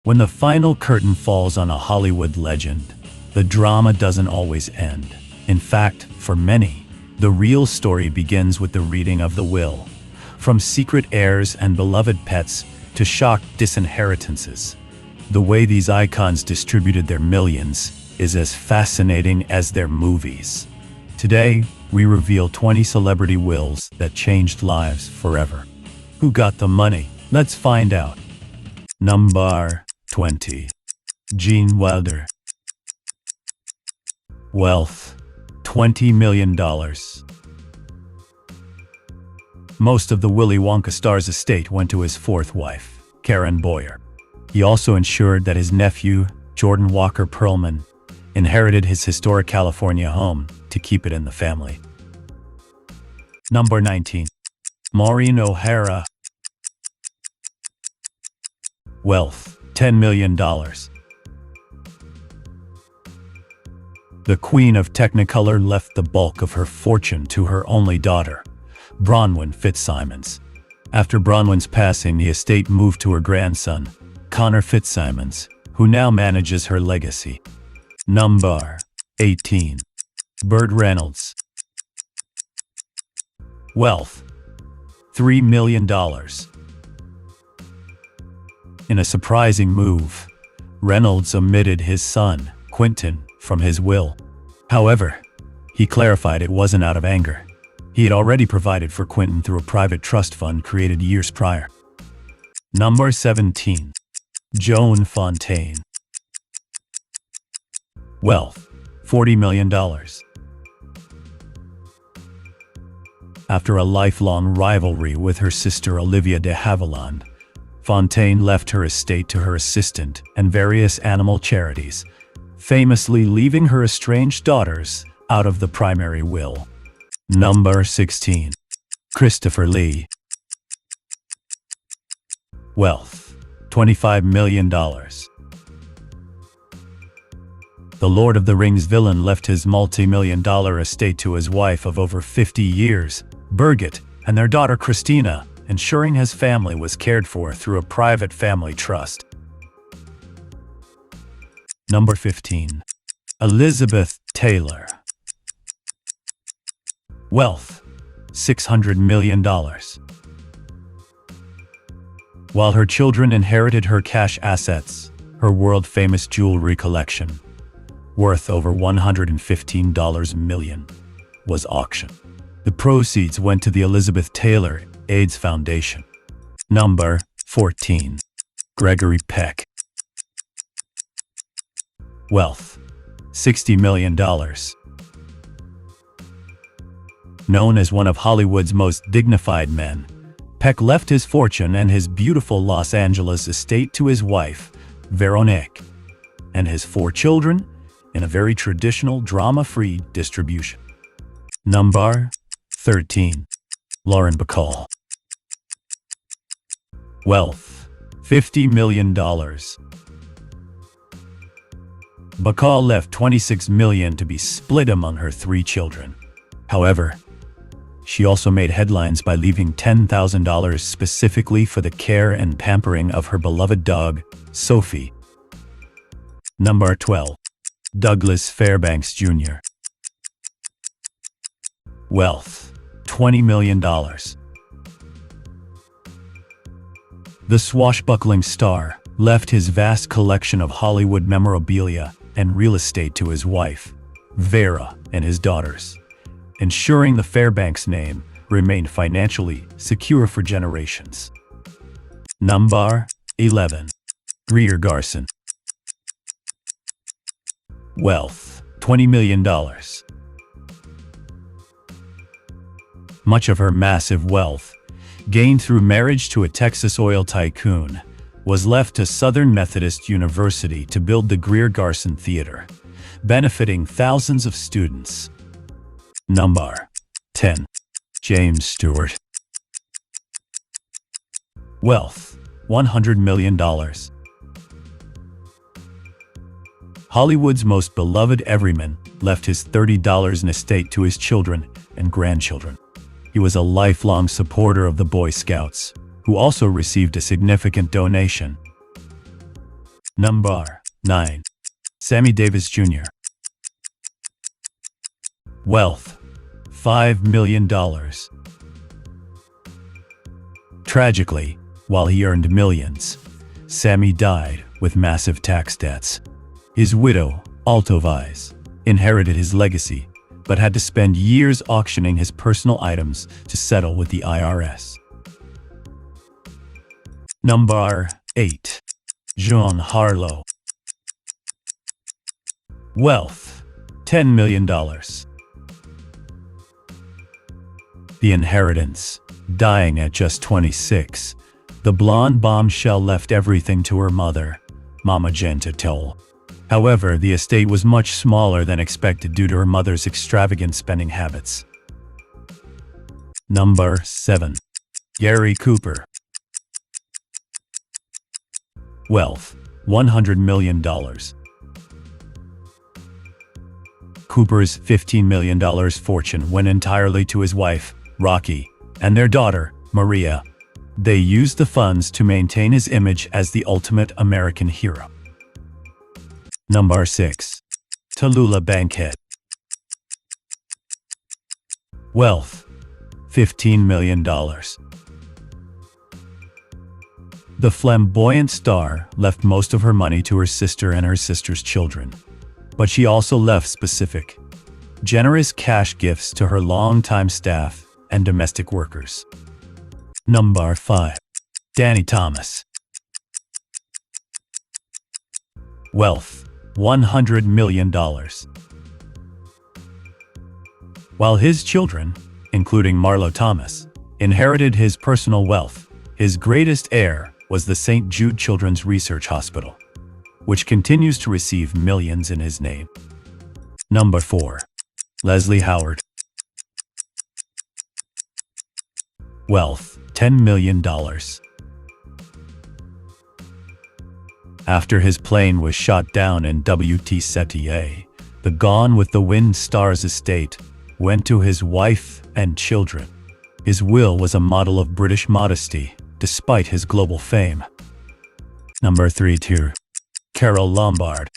When the final curtain falls on a Hollywood legend, the drama doesn't always end. In fact, for many, the real story begins with the reading of the will. From secret heirs and beloved pets to shocked disinheritances, the way these icons distributed their millions is as fascinating as their movies. Today, we reveal 20 celebrity wills that changed lives forever. Who got the money? Let's find out. Number 20. Gene Wilder. Wealth: $20 million. Most of the Willy Wonka star's estate went to his fourth wife, Karen Boyer. He also ensured that his nephew, Jordan Walker Perlman, inherited his historic California home to keep it in the family. Number 19. Maureen O'Hara. Wealth: $10 million. The Queen of Technicolor left the bulk of her fortune to her only daughter, Bronwyn Fitzsimons. After Bronwyn's passing, the estate moved to her grandson, Connor Fitzsimons, who now manages her legacy. Number 18. Burt Reynolds. Wealth: $3 million. In a surprising move, Reynolds omitted his son, Quentin, from his will. However, he clarified it wasn't out of anger. He had already provided for Quentin through a private trust fund created years prior. Number 17. Joan Fontaine. Wealth: $40 million. After a lifelong rivalry with her sister Olivia de Havilland, Fontaine left her estate to her assistant and various animal charities, famously leaving her estranged daughters out of the primary will. Number 16. Christopher Lee. Wealth: $25 million. The Lord of the Rings villain left his multi-million-dollar estate to his wife of over 50 years, Birgit, and their daughter Christina, ensuring his family was cared for through a private family trust. Number 15. Elizabeth Taylor. Wealth: $600 million. While her children inherited her cash assets, her world-famous jewelry collection, worth over $115 million, was auctioned. The proceeds went to the Elizabeth Taylor AIDS Foundation. Number 14. Gregory Peck. Wealth: $60 million. Known as one of Hollywood's most dignified men, Peck left his fortune and his beautiful Los Angeles estate to his wife, Veronique, and his 4 children in a very traditional drama-free distribution. Number 13. Lauren Bacall. Wealth: $50 million. Bacall left $26 million to be split among her 3 children. However, she also made headlines by leaving $10,000 specifically for the care and pampering of her beloved dog, Sophie. Number 12. Douglas Fairbanks Jr. Wealth: $20 million. The swashbuckling star left his vast collection of Hollywood memorabilia and real estate to his wife, Vera, and his daughters, ensuring the Fairbanks name remained financially secure for generations. Number 11. Greer Garson. Wealth: $20 million. Much of her massive wealth, gained through marriage to a Texas oil tycoon, was left to Southern Methodist University to build the Greer Garson Theater, benefiting thousands of students. Number 10. James Stewart. Wealth: $100 million. Hollywood's most beloved everyman left his $30 in estate to his children and grandchildren. He was a lifelong supporter of the Boy Scouts, who also received a significant donation. Number 9. Sammy Davis Jr. Wealth: $5 million. Tragically, while he earned millions, Sammy died with massive tax debts. His widow, Altovise, inherited his legacy, but had to spend years auctioning his personal items to settle with the IRS. Number 8. Jean Harlow. Wealth: $10 million. The inheritance: dying at just 26, the blonde bombshell left everything to her mother, Mama Gentile. However, the estate was much smaller than expected due to her mother's extravagant spending habits. Number 7. Gary Cooper. Wealth: $100 million. Cooper's $15 million fortune went entirely to his wife, Rocky, and their daughter, Maria. They used the funds to maintain his image as the ultimate American hero. Number 6. Tallulah Bankhead. Wealth: $15 million. The flamboyant star left most of her money to her sister and her sister's children, but she also left specific, generous cash gifts to her longtime staff and domestic workers. Number 5. Danny Thomas. Wealth: $100 million. While his children, including Marlo Thomas, inherited his personal wealth, his greatest heir was the St. Jude Children's Research Hospital, which continues to receive millions in his name. Number 4. Leslie Howard. Wealth: $10 million. After his plane was shot down in WTCTA, the Gone with the Wind star's estate went to his wife and children. His will was a model of British modesty, despite his global fame. Number 3. Carole Lombard.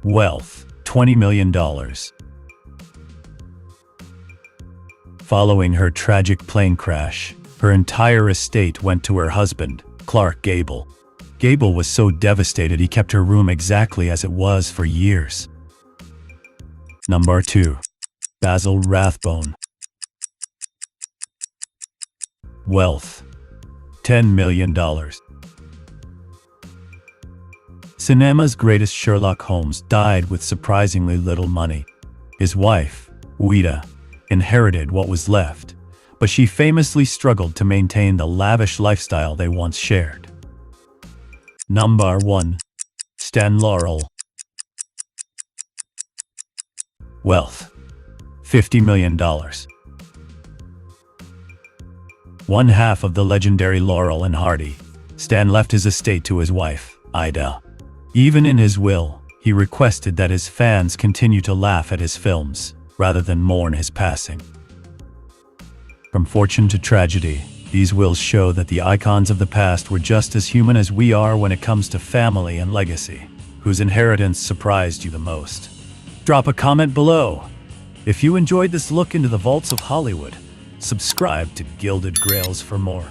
Wealth: $20 million. Following her tragic plane crash, her entire estate went to her husband, Clark Gable. Gable was so devastated he kept her room exactly as it was for years. Number 2. Basil Rathbone. Wealth: $10 million. Cinema's greatest Sherlock Holmes died with surprisingly little money. His wife, Ouida, inherited what was left, but she famously struggled to maintain the lavish lifestyle they once shared. Number 1. Stan Laurel. Wealth: $50 million. One half of the legendary Laurel and Hardy, Stan left his estate to his wife, Ida. Even in his will, he requested that his fans continue to laugh at his films, rather than mourn his passing. From fortune to tragedy, these wills show that the icons of the past were just as human as we are when it comes to family and legacy. Whose inheritance surprised you the most? Drop a comment below. If you enjoyed this look into the vaults of Hollywood, subscribe to Gilded Grails for more.